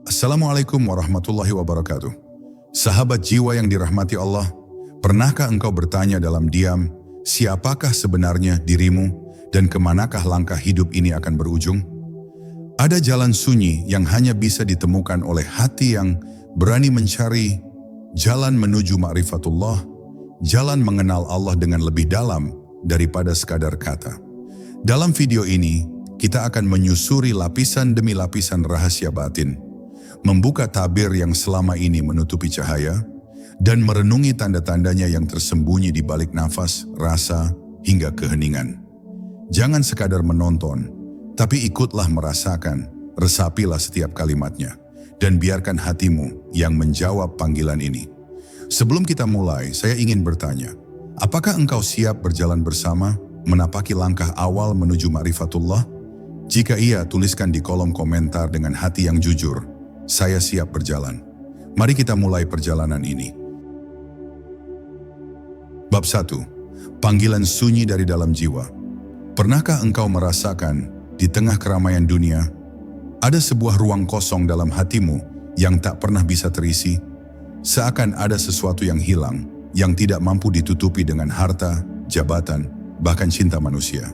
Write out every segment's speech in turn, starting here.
Assalamualaikum warahmatullahi wabarakatuh. Sahabat jiwa yang dirahmati Allah, pernahkah engkau bertanya dalam diam, siapakah sebenarnya dirimu dan kemanakah langkah hidup ini akan berujung? Ada jalan sunyi yang hanya bisa ditemukan oleh hati yang berani mencari, jalan menuju ma'rifatullah, jalan mengenal Allah dengan lebih dalam daripada sekadar kata. Dalam video ini, kita akan menyusuri lapisan demi lapisan rahasia batin, membuka tabir yang selama ini menutupi cahaya, dan merenungi tanda-tandanya yang tersembunyi di balik nafas, rasa, hingga keheningan. Jangan sekadar menonton, tapi ikutlah merasakan, resapilah setiap kalimatnya, dan biarkan hatimu yang menjawab panggilan ini. Sebelum kita mulai, saya ingin bertanya, apakah engkau siap berjalan bersama, menapaki langkah awal menuju ma'rifatullah? Jika iya, tuliskan di kolom komentar dengan hati yang jujur, saya siap berjalan. Mari kita mulai perjalanan ini. Bab 1. Panggilan sunyi dari dalam jiwa. Pernahkah engkau merasakan di tengah keramaian dunia, ada sebuah ruang kosong dalam hatimu yang tak pernah bisa terisi? Seakan ada sesuatu yang hilang, yang tidak mampu ditutupi dengan harta, jabatan, bahkan cinta manusia.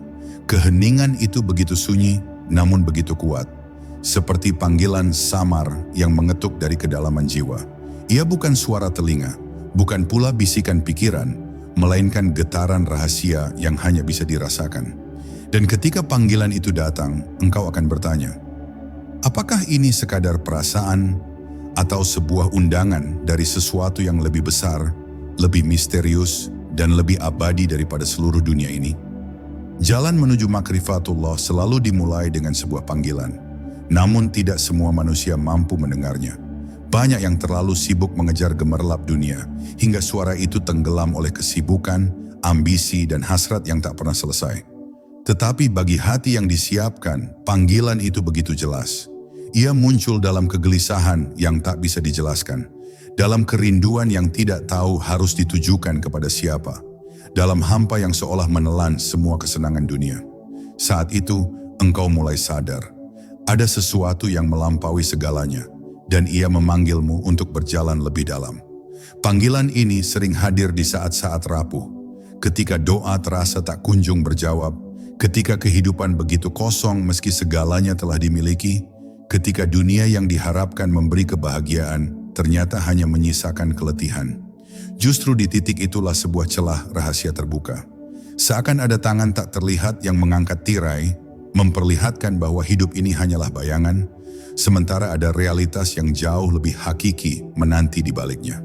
Keheningan itu begitu sunyi, namun begitu kuat. Seperti panggilan samar yang mengetuk dari kedalaman jiwa. Ia bukan suara telinga, bukan pula bisikan pikiran, melainkan getaran rahasia yang hanya bisa dirasakan. Dan ketika panggilan itu datang, engkau akan bertanya, apakah ini sekadar perasaan atau sebuah undangan dari sesuatu yang lebih besar, lebih misterius, dan lebih abadi daripada seluruh dunia ini? Jalan menuju ma'rifatullah selalu dimulai dengan sebuah panggilan. Namun tidak semua manusia mampu mendengarnya. Banyak yang terlalu sibuk mengejar gemerlap dunia, hingga suara itu tenggelam oleh kesibukan, ambisi, dan hasrat yang tak pernah selesai. Tetapi bagi hati yang disiapkan, panggilan itu begitu jelas. Ia muncul dalam kegelisahan yang tak bisa dijelaskan, dalam kerinduan yang tidak tahu harus ditujukan kepada siapa, dalam hampa yang seolah menelan semua kesenangan dunia. Saat itu, engkau mulai sadar, ada sesuatu yang melampaui segalanya, dan ia memanggilmu untuk berjalan lebih dalam. Panggilan ini sering hadir di saat-saat rapuh, ketika doa terasa tak kunjung berjawab, ketika kehidupan begitu kosong meski segalanya telah dimiliki, ketika dunia yang diharapkan memberi kebahagiaan ternyata hanya menyisakan keletihan. Justru di titik itulah sebuah celah rahasia terbuka. Seakan ada tangan tak terlihat yang mengangkat tirai, memperlihatkan bahwa hidup ini hanyalah bayangan, sementara ada realitas yang jauh lebih hakiki menanti di baliknya.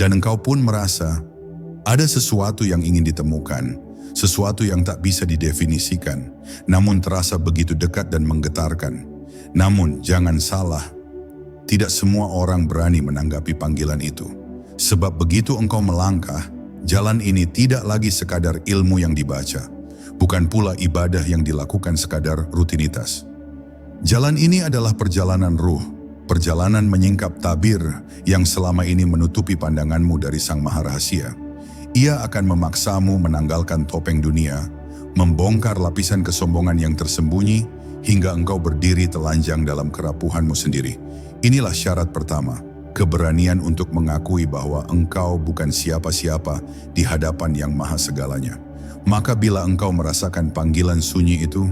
Dan engkau pun merasa ada sesuatu yang ingin ditemukan, sesuatu yang tak bisa didefinisikan, namun terasa begitu dekat dan menggetarkan. Namun jangan salah, tidak semua orang berani menanggapi panggilan itu. Sebab begitu engkau melangkah, jalan ini tidak lagi sekadar ilmu yang dibaca, bukan pula ibadah yang dilakukan sekadar rutinitas. Jalan ini adalah perjalanan ruh, perjalanan menyingkap tabir yang selama ini menutupi pandanganmu dari Sang Maha Rahasia. Ia akan memaksamu menanggalkan topeng dunia, membongkar lapisan kesombongan yang tersembunyi, hingga engkau berdiri telanjang dalam kerapuhanmu sendiri. Inilah syarat pertama, keberanian untuk mengakui bahwa engkau bukan siapa-siapa di hadapan Yang Maha Segalanya. Maka bila engkau merasakan panggilan sunyi itu,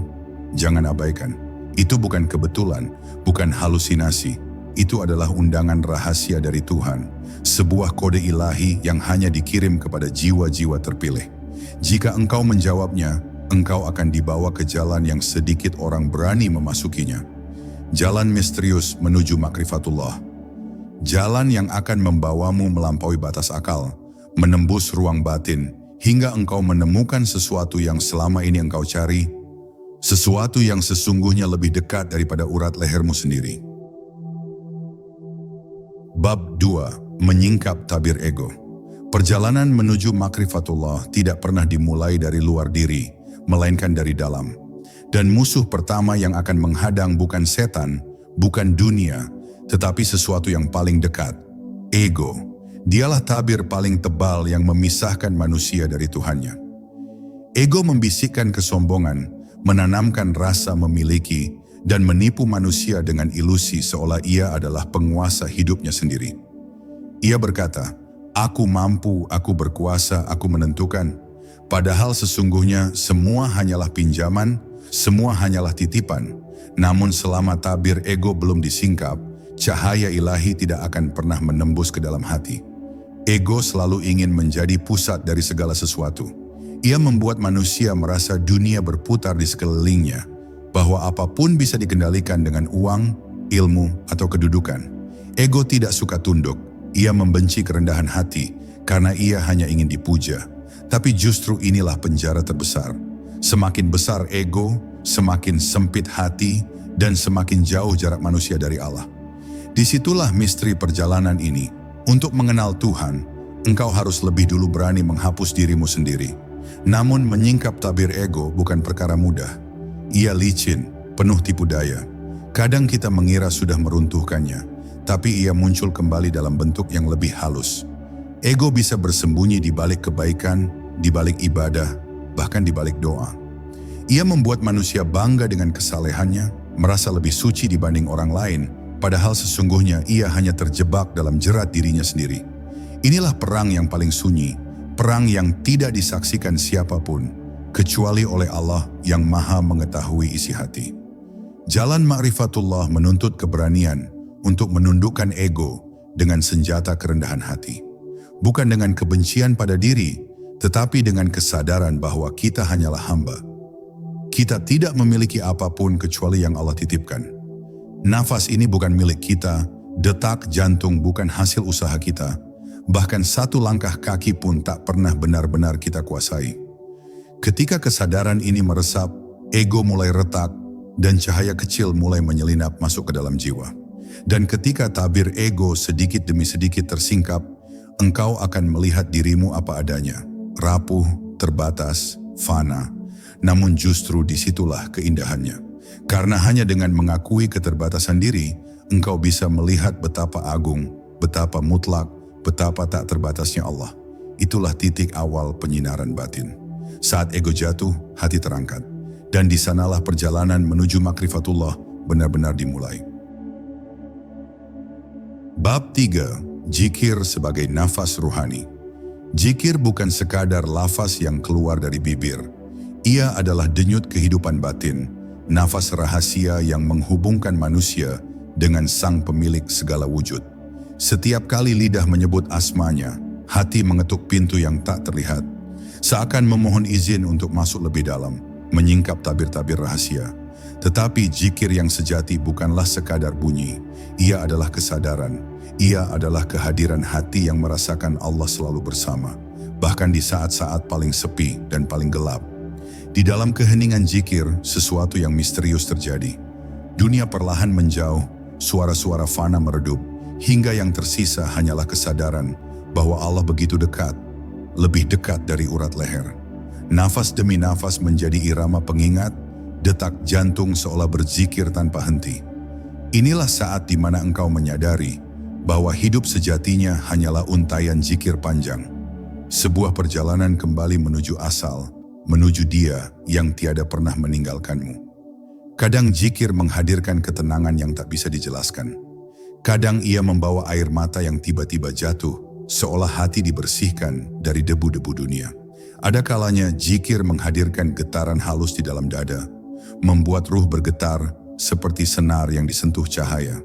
jangan abaikan. Itu bukan kebetulan, bukan halusinasi. Itu adalah undangan rahasia dari Tuhan, sebuah kode ilahi yang hanya dikirim kepada jiwa-jiwa terpilih. Jika engkau menjawabnya, engkau akan dibawa ke jalan yang sedikit orang berani memasukinya. Jalan misterius menuju ma'rifatullah. Jalan yang akan membawamu melampaui batas akal, menembus ruang batin, hingga engkau menemukan sesuatu yang selama ini engkau cari, sesuatu yang sesungguhnya lebih dekat daripada urat lehermu sendiri. Bab 2. Menyingkap tabir ego. Perjalanan menuju ma'rifatullah tidak pernah dimulai dari luar diri, melainkan dari dalam. Dan musuh pertama yang akan menghadang bukan setan, bukan dunia, tetapi sesuatu yang paling dekat, ego. Dialah tabir paling tebal yang memisahkan manusia dari Tuhannya. Ego membisikkan kesombongan, menanamkan rasa memiliki, dan menipu manusia dengan ilusi seolah ia adalah penguasa hidupnya sendiri. Ia berkata, "Aku mampu, aku berkuasa, aku menentukan." Padahal sesungguhnya semua hanyalah pinjaman, semua hanyalah titipan. Namun selama tabir ego belum disingkap, cahaya ilahi tidak akan pernah menembus ke dalam hati. Ego selalu ingin menjadi pusat dari segala sesuatu. Ia membuat manusia merasa dunia berputar di sekelilingnya, bahwa apapun bisa dikendalikan dengan uang, ilmu, atau kedudukan. Ego tidak suka tunduk, ia membenci kerendahan hati karena ia hanya ingin dipuja. Tapi justru inilah penjara terbesar. Semakin besar ego, semakin sempit hati, dan semakin jauh jarak manusia dari Allah. Disitulah misteri perjalanan ini. Untuk mengenal Tuhan, engkau harus lebih dulu berani menghapus dirimu sendiri. Namun menyingkap tabir ego bukan perkara mudah. Ia licin, penuh tipu daya. Kadang kita mengira sudah meruntuhkannya, tapi ia muncul kembali dalam bentuk yang lebih halus. Ego bisa bersembunyi di balik kebaikan, di balik ibadah, bahkan di balik doa. Ia membuat manusia bangga dengan kesalehannya, merasa lebih suci dibanding orang lain, padahal sesungguhnya ia hanya terjebak dalam jerat dirinya sendiri. Inilah perang yang paling sunyi, perang yang tidak disaksikan siapapun, kecuali oleh Allah yang Maha mengetahui isi hati. Jalan ma'rifatullah menuntut keberanian untuk menundukkan ego dengan senjata kerendahan hati. Bukan dengan kebencian pada diri, tetapi dengan kesadaran bahwa kita hanyalah hamba. Kita tidak memiliki apapun kecuali yang Allah titipkan. Nafas ini bukan milik kita, detak jantung bukan hasil usaha kita, bahkan satu langkah kaki pun tak pernah benar-benar kita kuasai. Ketika kesadaran ini meresap, ego mulai retak, dan cahaya kecil mulai menyelinap masuk ke dalam jiwa. Dan ketika tabir ego sedikit demi sedikit tersingkap, engkau akan melihat dirimu apa adanya. Rapuh, terbatas, fana, namun justru disitulah keindahannya. Karena hanya dengan mengakui keterbatasan diri, engkau bisa melihat betapa agung, betapa mutlak, betapa tak terbatasnya Allah. Itulah titik awal penyinaran batin. Saat ego jatuh, hati terangkat. Dan di sanalah perjalanan menuju makrifatullah benar-benar dimulai. Bab 3. Zikir sebagai nafas ruhani. Zikir bukan sekadar lafaz yang keluar dari bibir. Ia adalah denyut kehidupan batin, nafas rahasia yang menghubungkan manusia dengan sang pemilik segala wujud. Setiap kali lidah menyebut asmanya, hati mengetuk pintu yang tak terlihat, seakan memohon izin untuk masuk lebih dalam, menyingkap tabir-tabir rahasia. Tetapi zikir yang sejati bukanlah sekadar bunyi, ia adalah kesadaran. Ia adalah kehadiran hati yang merasakan Allah selalu bersama, bahkan di saat-saat paling sepi dan paling gelap. Di dalam keheningan zikir, sesuatu yang misterius terjadi. Dunia perlahan menjauh, suara-suara fana meredup, hingga yang tersisa hanyalah kesadaran bahwa Allah begitu dekat, lebih dekat dari urat leher. Nafas demi nafas menjadi irama pengingat, detak jantung seolah berzikir tanpa henti. Inilah saat di mana engkau menyadari bahwa hidup sejatinya hanyalah untaian zikir panjang. Sebuah perjalanan kembali menuju asal, menuju Dia yang tiada pernah meninggalkanmu. Kadang zikir menghadirkan ketenangan yang tak bisa dijelaskan. Kadang ia membawa air mata yang tiba-tiba jatuh, seolah hati dibersihkan dari debu-debu dunia. Ada kalanya zikir menghadirkan getaran halus di dalam dada, membuat ruh bergetar seperti senar yang disentuh cahaya.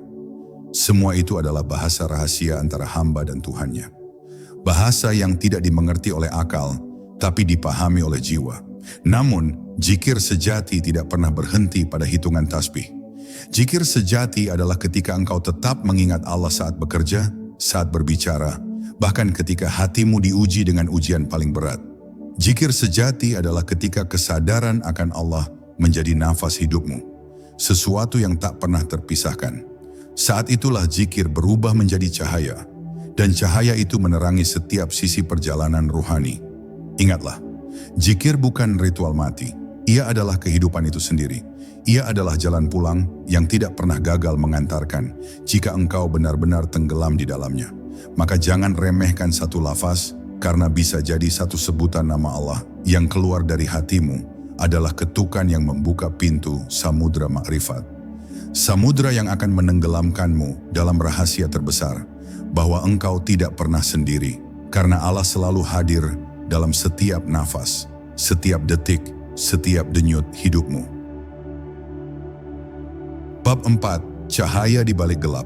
Semua itu adalah bahasa rahasia antara hamba dan Tuhannya. Bahasa yang tidak dimengerti oleh akal, tapi dipahami oleh jiwa. Namun, zikir sejati tidak pernah berhenti pada hitungan tasbih. Zikir sejati adalah ketika engkau tetap mengingat Allah saat bekerja, saat berbicara, bahkan ketika hatimu diuji dengan ujian paling berat. Zikir sejati adalah ketika kesadaran akan Allah menjadi nafas hidupmu, sesuatu yang tak pernah terpisahkan. Saat itulah zikir berubah menjadi cahaya, dan cahaya itu menerangi setiap sisi perjalanan ruhani. Ingatlah, zikir bukan ritual mati, ia adalah kehidupan itu sendiri. Ia adalah jalan pulang yang tidak pernah gagal mengantarkan jika engkau benar-benar tenggelam di dalamnya. Maka jangan remehkan satu lafaz, karena bisa jadi satu sebutan nama Allah yang keluar dari hatimu adalah ketukan yang membuka pintu samudra makrifat. Samudra yang akan menenggelamkanmu dalam rahasia terbesar, bahwa engkau tidak pernah sendiri, karena Allah selalu hadir dalam setiap nafas, setiap detik, setiap denyut hidupmu. Bab 4. Cahaya di balik gelap.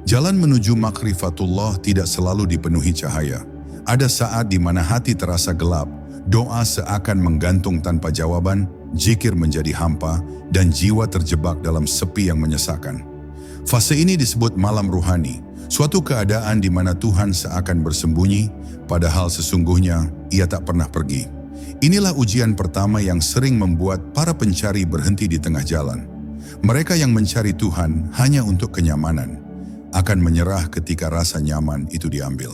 Jalan menuju makrifatullah tidak selalu dipenuhi cahaya. Ada saat di mana hati terasa gelap, doa seakan menggantung tanpa jawaban, zikir menjadi hampa, dan jiwa terjebak dalam sepi yang menyesakan. Fase ini disebut malam ruhani, suatu keadaan di mana Tuhan seakan bersembunyi, padahal sesungguhnya Ia tak pernah pergi. Inilah ujian pertama yang sering membuat para pencari berhenti di tengah jalan. Mereka yang mencari Tuhan hanya untuk kenyamanan, akan menyerah ketika rasa nyaman itu diambil.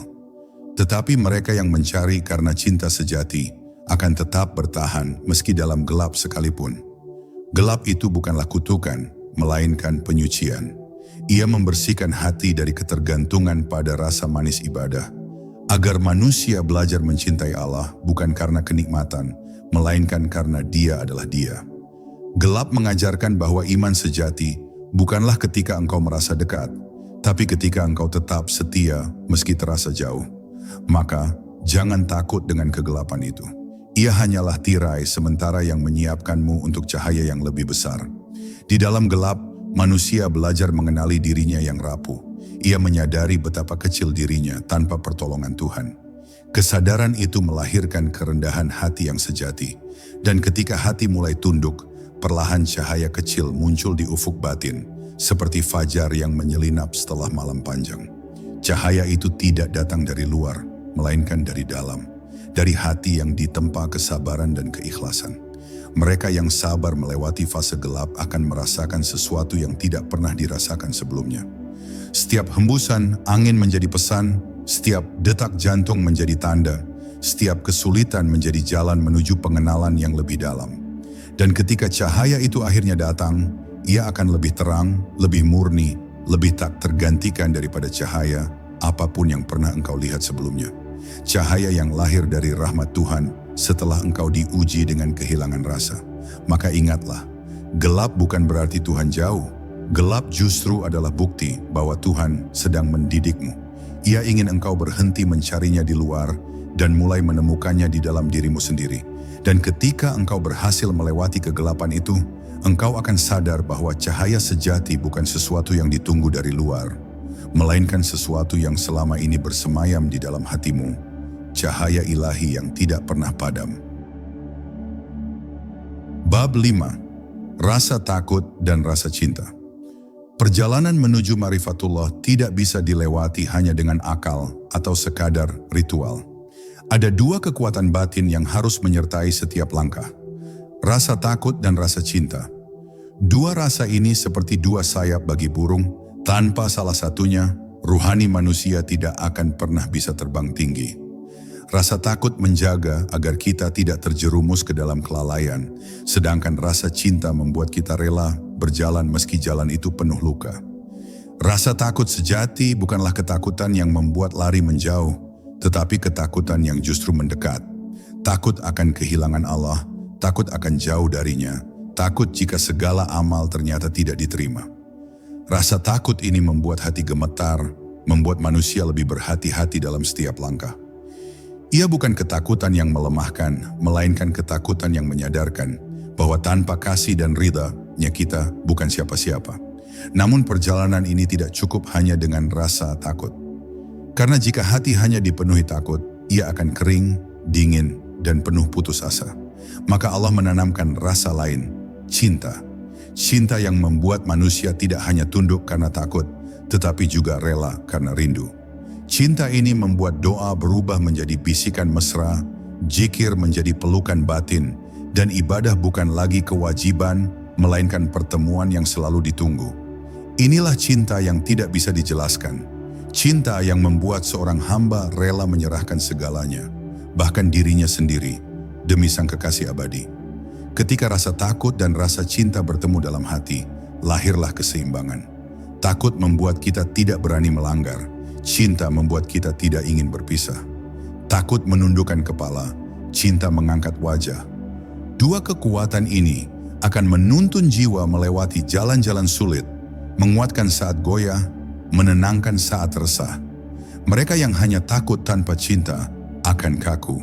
Tetapi mereka yang mencari karena cinta sejati akan tetap bertahan meski dalam gelap sekalipun. Gelap itu bukanlah kutukan, melainkan penyucian. Ia membersihkan hati dari ketergantungan pada rasa manis ibadah, agar manusia belajar mencintai Allah bukan karena kenikmatan, melainkan karena Dia adalah Dia. Gelap mengajarkan bahwa iman sejati bukanlah ketika engkau merasa dekat, tapi ketika engkau tetap setia meski terasa jauh. Maka jangan takut dengan kegelapan itu. Ia hanyalah tirai sementara yang menyiapkanmu untuk cahaya yang lebih besar. Di dalam gelap, manusia belajar mengenali dirinya yang rapuh. Ia menyadari betapa kecil dirinya tanpa pertolongan Tuhan. Kesadaran itu melahirkan kerendahan hati yang sejati. Dan ketika hati mulai tunduk, perlahan cahaya kecil muncul di ufuk batin, seperti fajar yang menyelinap setelah malam panjang. Cahaya itu tidak datang dari luar, melainkan dari dalam, dari hati yang ditempa kesabaran dan keikhlasan. Mereka yang sabar melewati fase gelap akan merasakan sesuatu yang tidak pernah dirasakan sebelumnya. Setiap hembusan angin menjadi pesan, setiap detak jantung menjadi tanda, setiap kesulitan menjadi jalan menuju pengenalan yang lebih dalam. Dan ketika cahaya itu akhirnya datang, ia akan lebih terang, lebih murni, lebih tak tergantikan daripada cahaya apapun yang pernah engkau lihat sebelumnya. Cahaya yang lahir dari rahmat Tuhan setelah engkau diuji dengan kehilangan rasa. Maka ingatlah, gelap bukan berarti Tuhan jauh. Gelap justru adalah bukti bahwa Tuhan sedang mendidikmu. Ia ingin engkau berhenti mencarinya di luar dan mulai menemukannya di dalam dirimu sendiri. Dan ketika engkau berhasil melewati kegelapan itu, engkau akan sadar bahwa cahaya sejati bukan sesuatu yang ditunggu dari luar, melainkan sesuatu yang selama ini bersemayam di dalam hatimu, cahaya ilahi yang tidak pernah padam. Bab 5. Rasa takut dan rasa cinta. Perjalanan menuju marifatullah tidak bisa dilewati hanya dengan akal atau sekadar ritual. Ada dua kekuatan batin yang harus menyertai setiap langkah. Rasa takut dan rasa cinta. Dua rasa ini seperti dua sayap bagi burung. Tanpa salah satunya, ruhani manusia tidak akan pernah bisa terbang tinggi. Rasa takut menjaga agar kita tidak terjerumus ke dalam kelalaian, sedangkan rasa cinta membuat kita rela berjalan meski jalan itu penuh luka. Rasa takut sejati bukanlah ketakutan yang membuat lari menjauh, tetapi ketakutan yang justru mendekat. Takut akan kehilangan Allah, takut akan jauh darinya, takut jika segala amal ternyata tidak diterima. Rasa takut ini membuat hati gemetar, membuat manusia lebih berhati-hati dalam setiap langkah. Ia bukan ketakutan yang melemahkan, melainkan ketakutan yang menyadarkan bahwa tanpa kasih dan ridha-Nya kita bukan siapa-siapa. Namun perjalanan ini tidak cukup hanya dengan rasa takut. Karena jika hati hanya dipenuhi takut, ia akan kering, dingin, dan penuh putus asa. Maka Allah menanamkan rasa lain, cinta. Cinta yang membuat manusia tidak hanya tunduk karena takut, tetapi juga rela karena rindu. Cinta ini membuat doa berubah menjadi bisikan mesra, zikir menjadi pelukan batin, dan ibadah bukan lagi kewajiban, melainkan pertemuan yang selalu ditunggu. Inilah cinta yang tidak bisa dijelaskan. Cinta yang membuat seorang hamba rela menyerahkan segalanya, bahkan dirinya sendiri, demi sang kekasih abadi. Ketika rasa takut dan rasa cinta bertemu dalam hati, lahirlah keseimbangan. Takut membuat kita tidak berani melanggar, cinta membuat kita tidak ingin berpisah. Takut menundukkan kepala, cinta mengangkat wajah. Dua kekuatan ini akan menuntun jiwa melewati jalan-jalan sulit, menguatkan saat goyah, menenangkan saat resah. Mereka yang hanya takut tanpa cinta akan kaku.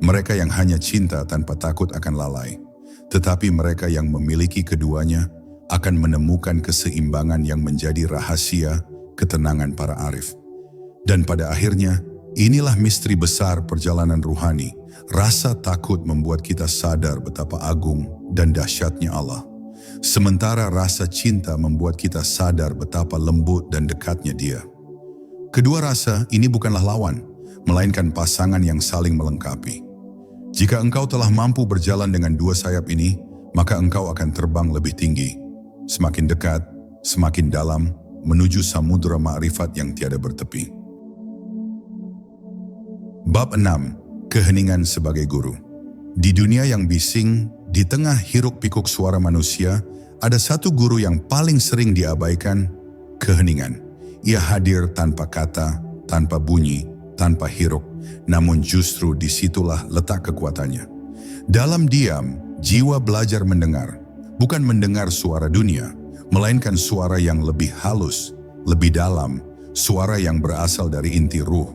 Mereka yang hanya cinta tanpa takut akan lalai. Tetapi mereka yang memiliki keduanya akan menemukan keseimbangan yang menjadi rahasia ketenangan para arif. Dan pada akhirnya, inilah misteri besar perjalanan ruhani. Rasa takut membuat kita sadar betapa agung dan dahsyatnya Allah. Sementara rasa cinta membuat kita sadar betapa lembut dan dekatnya Dia. Kedua rasa ini bukanlah lawan, melainkan pasangan yang saling melengkapi. Jika engkau telah mampu berjalan dengan dua sayap ini, maka engkau akan terbang lebih tinggi, semakin dekat, semakin dalam, menuju samudera ma'rifat yang tiada bertepi. Bab 6. Keheningan sebagai guru. Di dunia yang bising, di tengah hiruk-pikuk suara manusia, ada satu guru yang paling sering diabaikan, keheningan. Ia hadir tanpa kata, tanpa bunyi, tanpa hiruk, namun justru disitulah letak kekuatannya. Dalam diam, jiwa belajar mendengar, bukan mendengar suara dunia, melainkan suara yang lebih halus, lebih dalam, suara yang berasal dari inti ruh.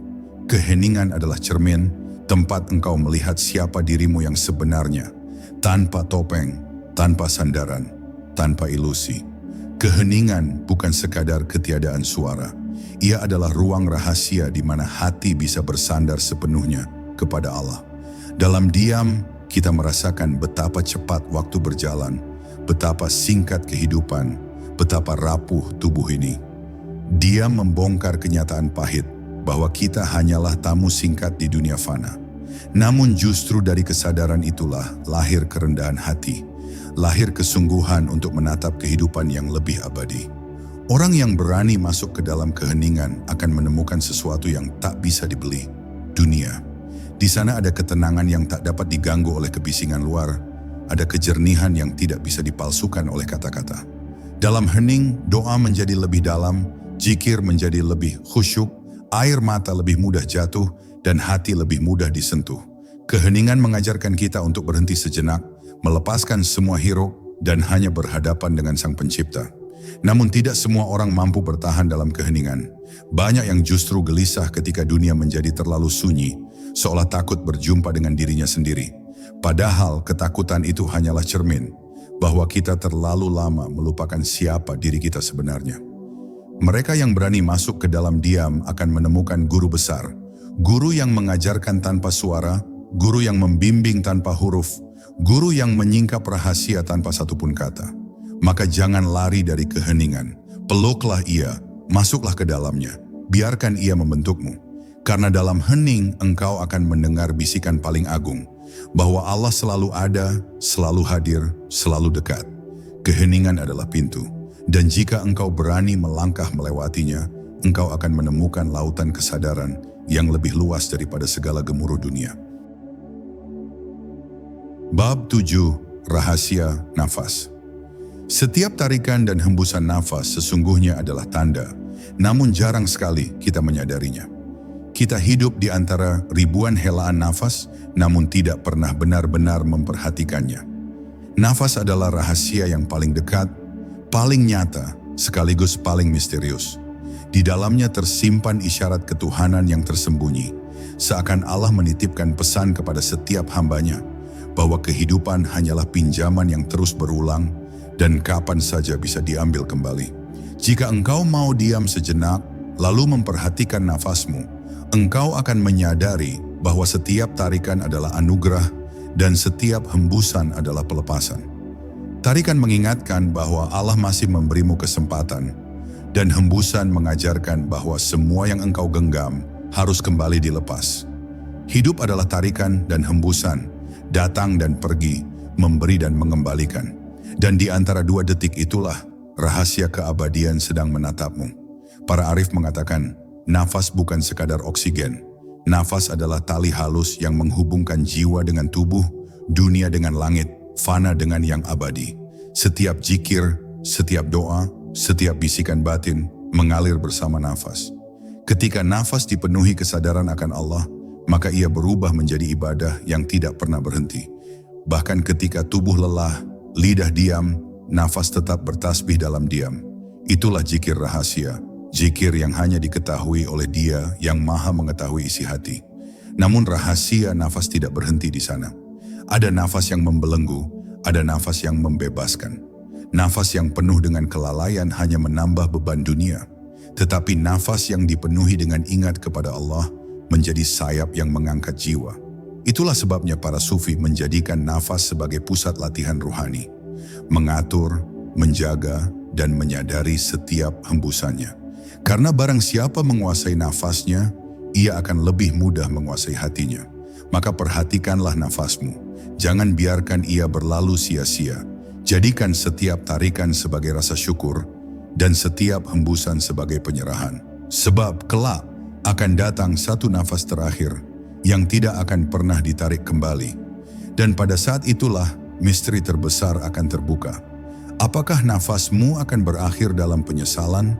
Keheningan adalah cermin, tempat engkau melihat siapa dirimu yang sebenarnya, tanpa topeng, tanpa sandaran, tanpa ilusi. Keheningan bukan sekadar ketiadaan suara. Ia adalah ruang rahasia di mana hati bisa bersandar sepenuhnya kepada Allah. Dalam diam, kita merasakan betapa cepat waktu berjalan, betapa singkat kehidupan, betapa rapuh tubuh ini. Diam membongkar kenyataan pahit bahwa kita hanyalah tamu singkat di dunia fana. Namun justru dari kesadaran itulah lahir kerendahan hati, lahir kesungguhan untuk menatap kehidupan yang lebih abadi. Orang yang berani masuk ke dalam keheningan akan menemukan sesuatu yang tak bisa dibeli, dunia. Di sana ada ketenangan yang tak dapat diganggu oleh kebisingan luar, ada kejernihan yang tidak bisa dipalsukan oleh kata-kata. Dalam hening, doa menjadi lebih dalam, zikir menjadi lebih khusyuk, air mata lebih mudah jatuh, dan hati lebih mudah disentuh. Keheningan mengajarkan kita untuk berhenti sejenak, melepaskan semua hiruk, dan hanya berhadapan dengan Sang Pencipta. Namun tidak semua orang mampu bertahan dalam keheningan. Banyak yang justru gelisah ketika dunia menjadi terlalu sunyi, seolah takut berjumpa dengan dirinya sendiri. Padahal ketakutan itu hanyalah cermin, bahwa kita terlalu lama melupakan siapa diri kita sebenarnya. Mereka yang berani masuk ke dalam diam akan menemukan guru besar, guru yang mengajarkan tanpa suara, guru yang membimbing tanpa huruf, guru yang menyingkap rahasia tanpa satupun kata. Maka jangan lari dari keheningan, peluklah ia, masuklah ke dalamnya, biarkan ia membentukmu. Karena dalam hening engkau akan mendengar bisikan paling agung, bahwa Allah selalu ada, selalu hadir, selalu dekat. Keheningan adalah pintu, dan jika engkau berani melangkah melewatinya, engkau akan menemukan lautan kesadaran yang lebih luas daripada segala gemuruh dunia. Bab 7. Rahasia nafas. Setiap tarikan dan hembusan nafas sesungguhnya adalah tanda, namun jarang sekali kita menyadarinya. Kita hidup di antara ribuan helaan nafas, namun tidak pernah benar-benar memperhatikannya. Nafas adalah rahasia yang paling dekat, paling nyata, sekaligus paling misterius. Di dalamnya tersimpan isyarat ketuhanan yang tersembunyi, seakan Allah menitipkan pesan kepada setiap hambanya, bahwa kehidupan hanyalah pinjaman yang terus berulang, dan kapan saja bisa diambil kembali. Jika engkau mau diam sejenak, lalu memperhatikan nafasmu, engkau akan menyadari bahwa setiap tarikan adalah anugerah dan setiap hembusan adalah pelepasan. Tarikan mengingatkan bahwa Allah masih memberimu kesempatan, dan hembusan mengajarkan bahwa semua yang engkau genggam harus kembali dilepas. Hidup adalah tarikan dan hembusan, datang dan pergi, memberi dan mengembalikan. Dan di antara dua detik itulah rahasia keabadian sedang menatapmu. Para arif mengatakan, nafas bukan sekadar oksigen. Nafas adalah tali halus yang menghubungkan jiwa dengan tubuh, dunia dengan langit, fana dengan yang abadi. Setiap zikir, setiap doa, setiap bisikan batin mengalir bersama nafas. Ketika nafas dipenuhi kesadaran akan Allah, maka ia berubah menjadi ibadah yang tidak pernah berhenti. Bahkan ketika tubuh lelah, lidah diam, nafas tetap bertasbih dalam diam. Itulah zikir rahasia, zikir yang hanya diketahui oleh Dia yang Maha mengetahui isi hati. Namun rahasia nafas tidak berhenti di sana. Ada nafas yang membelenggu, ada nafas yang membebaskan. Nafas yang penuh dengan kelalaian hanya menambah beban dunia. Tetapi nafas yang dipenuhi dengan ingat kepada Allah menjadi sayap yang mengangkat jiwa. Itulah sebabnya para sufi menjadikan nafas sebagai pusat latihan ruhani. Mengatur, menjaga, dan menyadari setiap hembusannya. Karena barang siapa menguasai nafasnya, ia akan lebih mudah menguasai hatinya. Maka perhatikanlah nafasmu. Jangan biarkan ia berlalu sia-sia. Jadikan setiap tarikan sebagai rasa syukur dan setiap hembusan sebagai penyerahan. Sebab kelak akan datang satu nafas terakhir yang tidak akan pernah ditarik kembali. Dan pada saat itulah misteri terbesar akan terbuka. Apakah nafasmu akan berakhir dalam penyesalan?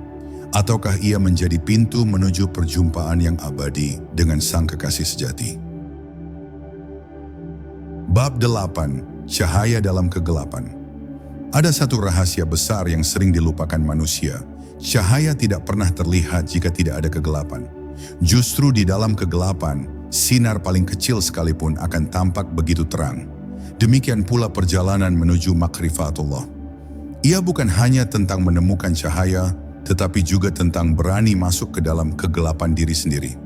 Ataukah ia menjadi pintu menuju perjumpaan yang abadi dengan Sang Kekasih sejati? Bab 8. Cahaya dalam kegelapan. Ada satu rahasia besar yang sering dilupakan manusia. Cahaya tidak pernah terlihat jika tidak ada kegelapan. Justru di dalam kegelapan, sinar paling kecil sekalipun akan tampak begitu terang. Demikian pula perjalanan menuju makrifatullah. Ia bukan hanya tentang menemukan cahaya, tetapi juga tentang berani masuk ke dalam kegelapan diri sendiri.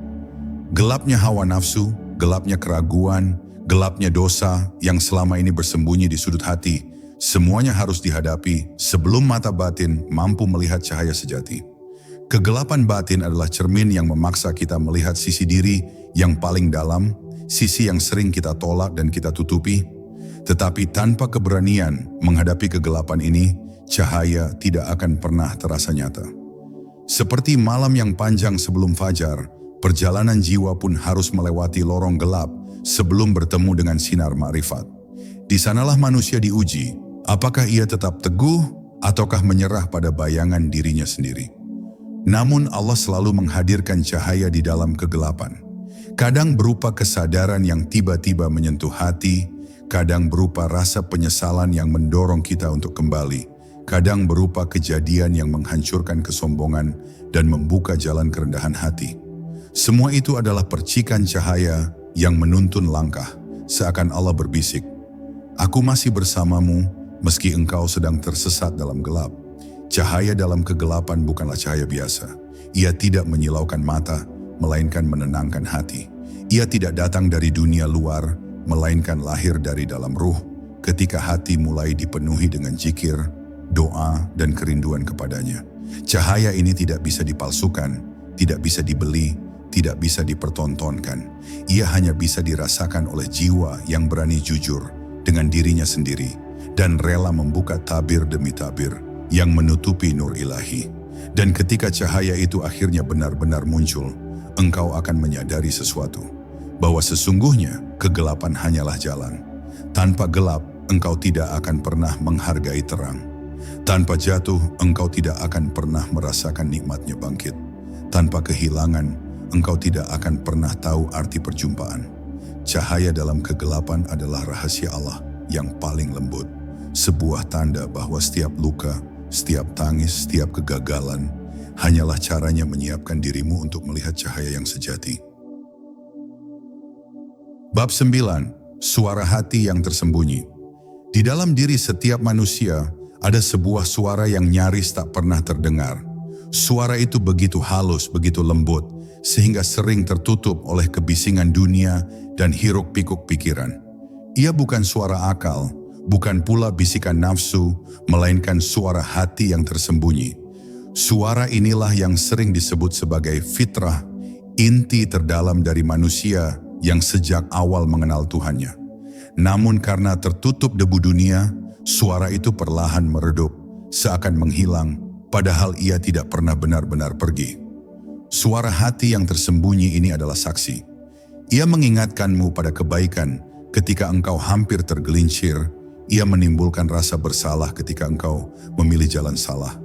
Gelapnya hawa nafsu, gelapnya keraguan, gelapnya dosa yang selama ini bersembunyi di sudut hati, semuanya harus dihadapi sebelum mata batin mampu melihat cahaya sejati. Kegelapan batin adalah cermin yang memaksa kita melihat sisi diri yang paling dalam, sisi yang sering kita tolak dan kita tutupi. Tetapi tanpa keberanian menghadapi kegelapan ini, cahaya tidak akan pernah terasa nyata. Seperti malam yang panjang sebelum fajar, perjalanan jiwa pun harus melewati lorong gelap sebelum bertemu dengan sinar ma'rifat. Di sanalah manusia diuji, apakah ia tetap teguh ataukah menyerah pada bayangan dirinya sendiri. Namun Allah selalu menghadirkan cahaya di dalam kegelapan. Kadang berupa kesadaran yang tiba-tiba menyentuh hati, kadang berupa rasa penyesalan yang mendorong kita untuk kembali, kadang berupa kejadian yang menghancurkan kesombongan dan membuka jalan kerendahan hati. Semua itu adalah percikan cahaya yang menuntun langkah, seakan Allah berbisik, "Aku masih bersamamu meski engkau sedang tersesat dalam gelap." Cahaya dalam kegelapan bukanlah cahaya biasa. Ia tidak menyilaukan mata, melainkan menenangkan hati. Ia tidak datang dari dunia luar, melainkan lahir dari dalam ruh, ketika hati mulai dipenuhi dengan zikir, doa, dan kerinduan kepadanya. Cahaya ini tidak bisa dipalsukan, tidak bisa dibeli, tidak bisa dipertontonkan. Ia hanya bisa dirasakan oleh jiwa yang berani jujur dengan dirinya sendiri dan rela membuka tabir demi tabir yang menutupi nur ilahi. Dan ketika cahaya itu akhirnya benar-benar muncul, engkau akan menyadari sesuatu, bahwa sesungguhnya kegelapan hanyalah jalan. Tanpa gelap, engkau tidak akan pernah menghargai terang. Tanpa jatuh, engkau tidak akan pernah merasakan nikmatnya bangkit. Tanpa kehilangan, engkau tidak akan pernah tahu arti perjumpaan. Cahaya dalam kegelapan adalah rahasia Allah yang paling lembut. Sebuah tanda bahwa setiap luka, setiap tangis, setiap kegagalan, hanyalah caranya menyiapkan dirimu untuk melihat cahaya yang sejati. Bab 9. Suara hati yang tersembunyi. Di dalam diri setiap manusia, ada sebuah suara yang nyaris tak pernah terdengar. Suara itu begitu halus, begitu lembut, sehingga sering tertutup oleh kebisingan dunia dan hiruk-pikuk pikiran. Ia bukan suara akal, bukan pula bisikan nafsu, melainkan suara hati yang tersembunyi. Suara inilah yang sering disebut sebagai fitrah, inti terdalam dari manusia yang sejak awal mengenal Tuhannya. Namun karena tertutup debu dunia, suara itu perlahan meredup, seakan menghilang, padahal ia tidak pernah benar-benar pergi. Suara hati yang tersembunyi ini adalah saksi. Ia mengingatkanmu pada kebaikan ketika engkau hampir tergelincir. Ia menimbulkan rasa bersalah ketika engkau memilih jalan salah.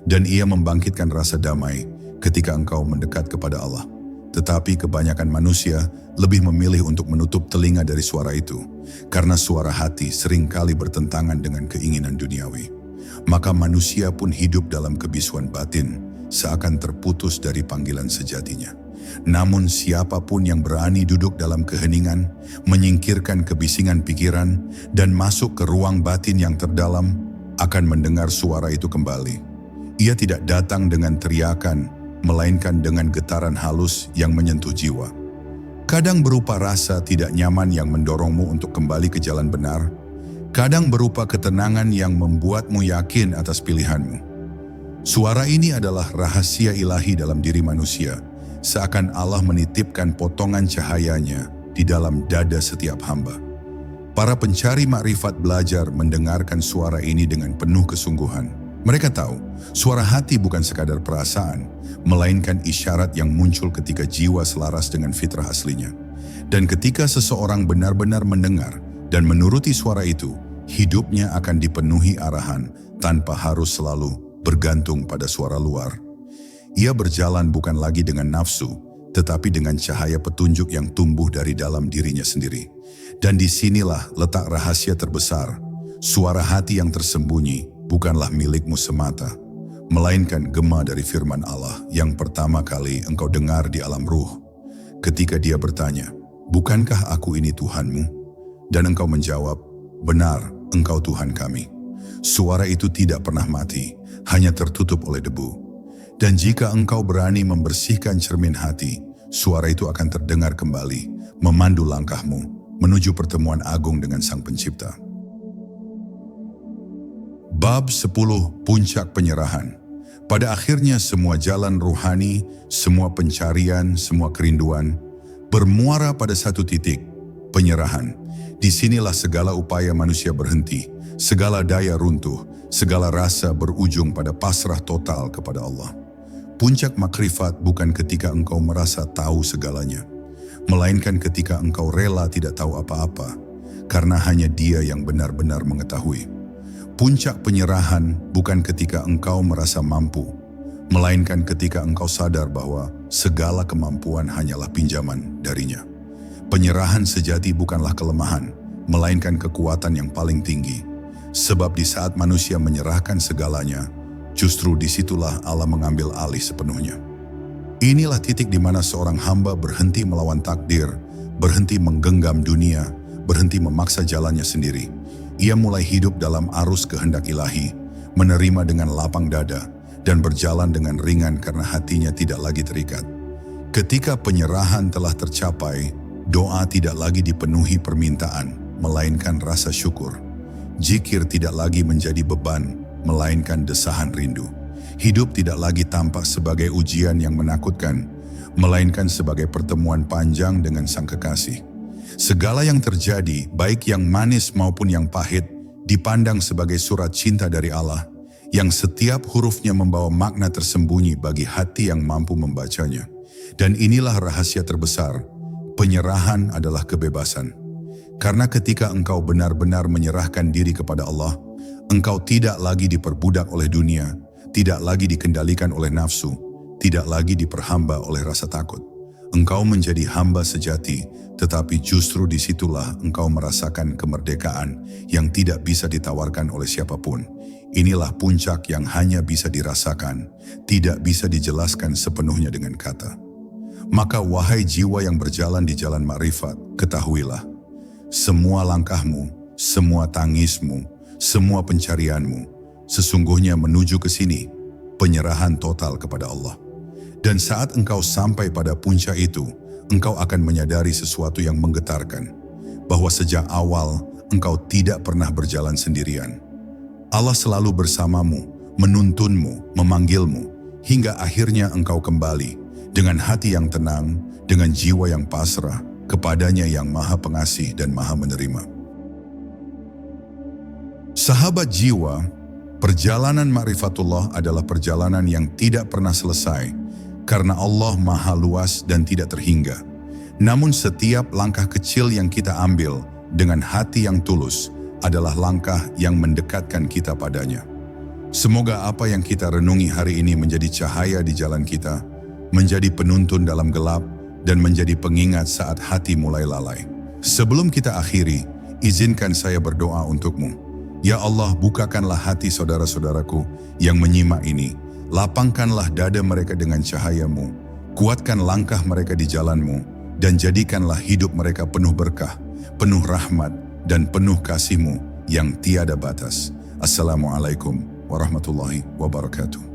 Dan ia membangkitkan rasa damai ketika engkau mendekat kepada Allah. Tetapi kebanyakan manusia lebih memilih untuk menutup telinga dari suara itu, karena suara hati seringkali bertentangan dengan keinginan duniawi. Maka manusia pun hidup dalam kebisuan batin, seakan terputus dari panggilan sejatinya. Namun siapapun yang berani duduk dalam keheningan, menyingkirkan kebisingan pikiran, dan masuk ke ruang batin yang terdalam, akan mendengar suara itu kembali. Ia tidak datang dengan teriakan, melainkan dengan getaran halus yang menyentuh jiwa. Kadang berupa rasa tidak nyaman yang mendorongmu untuk kembali ke jalan benar, kadang berupa ketenangan yang membuatmu yakin atas pilihanmu. Suara ini adalah rahasia ilahi dalam diri manusia, seakan Allah menitipkan potongan cahayanya di dalam dada setiap hamba. Para pencari makrifat belajar mendengarkan suara ini dengan penuh kesungguhan. Mereka tahu, suara hati bukan sekadar perasaan, melainkan isyarat yang muncul ketika jiwa selaras dengan fitrah aslinya. Dan ketika seseorang benar-benar mendengar dan menuruti suara itu, hidupnya akan dipenuhi arahan tanpa harus selalu bergantung pada suara luar. Ia berjalan bukan lagi dengan nafsu, tetapi dengan cahaya petunjuk yang tumbuh dari dalam dirinya sendiri. Dan disinilah letak rahasia terbesar. Suara hati yang tersembunyi bukanlah milikmu semata, melainkan gema dari firman Allah yang pertama kali engkau dengar di alam ruh. Ketika dia bertanya, "Bukankah aku ini Tuhanmu?" Dan engkau menjawab, "Benar, engkau Tuhan kami." Suara itu tidak pernah mati, hanya tertutup oleh debu. Dan jika engkau berani membersihkan cermin hati, suara itu akan terdengar kembali, memandu langkahmu menuju pertemuan agung dengan Sang Pencipta. Bab 10. Puncak Penyerahan. Pada akhirnya semua jalan ruhani, semua pencarian, semua kerinduan, bermuara pada satu titik, penyerahan. Disinilah segala upaya manusia berhenti, segala daya runtuh, segala rasa berujung pada pasrah total kepada Allah. Puncak makrifat bukan ketika engkau merasa tahu segalanya, melainkan ketika engkau rela tidak tahu apa-apa, karena hanya Dia yang benar-benar mengetahui. Puncak penyerahan bukan ketika engkau merasa mampu, melainkan ketika engkau sadar bahwa segala kemampuan hanyalah pinjaman darinya. Penyerahan sejati bukanlah kelemahan, melainkan kekuatan yang paling tinggi. Sebab di saat manusia menyerahkan segalanya, justru disitulah Allah mengambil alih sepenuhnya. Inilah titik di mana seorang hamba berhenti melawan takdir, berhenti menggenggam dunia, berhenti memaksa jalannya sendiri. Ia mulai hidup dalam arus kehendak ilahi, menerima dengan lapang dada, dan berjalan dengan ringan karena hatinya tidak lagi terikat. Ketika penyerahan telah tercapai, doa tidak lagi dipenuhi permintaan, melainkan rasa syukur. Zikir tidak lagi menjadi beban, melainkan desahan rindu. Hidup tidak lagi tampak sebagai ujian yang menakutkan, melainkan sebagai pertemuan panjang dengan Sang Kekasih. Segala yang terjadi, baik yang manis maupun yang pahit, dipandang sebagai surat cinta dari Allah, yang setiap hurufnya membawa makna tersembunyi bagi hati yang mampu membacanya. Dan inilah rahasia terbesar, penyerahan adalah kebebasan. Karena ketika engkau benar-benar menyerahkan diri kepada Allah, engkau tidak lagi diperbudak oleh dunia, tidak lagi dikendalikan oleh nafsu, tidak lagi diperhamba oleh rasa takut. Engkau menjadi hamba sejati, tetapi justru disitulah engkau merasakan kemerdekaan yang tidak bisa ditawarkan oleh siapapun. Inilah puncak yang hanya bisa dirasakan, tidak bisa dijelaskan sepenuhnya dengan kata. Maka wahai jiwa yang berjalan di jalan makrifat, ketahuilah, semua langkahmu, semua tangismu, semua pencarianmu, sesungguhnya menuju ke sini, penyerahan total kepada Allah. Dan saat engkau sampai pada puncak itu, engkau akan menyadari sesuatu yang menggetarkan, bahwa sejak awal engkau tidak pernah berjalan sendirian. Allah selalu bersamamu, menuntunmu, memanggilmu, hingga akhirnya engkau kembali dengan hati yang tenang, dengan jiwa yang pasrah, kepadanya yang Maha Pengasih dan Maha Menerima. Sahabat jiwa, perjalanan ma'rifatullah adalah perjalanan yang tidak pernah selesai, karena Allah Maha luas dan tidak terhingga. Namun setiap langkah kecil yang kita ambil dengan hati yang tulus adalah langkah yang mendekatkan kita padanya. Semoga apa yang kita renungi hari ini menjadi cahaya di jalan kita, menjadi penuntun dalam gelap, dan menjadi pengingat saat hati mulai lalai. Sebelum kita akhiri, izinkan saya berdoa untukmu. Ya Allah, bukakanlah hati saudara-saudaraku yang menyimak ini. Lapangkanlah dada mereka dengan cahaya-Mu. Kuatkan langkah mereka di jalan-Mu. Dan jadikanlah hidup mereka penuh berkah, penuh rahmat, dan penuh kasih-Mu yang tiada batas. Assalamualaikum warahmatullahi wabarakatuh.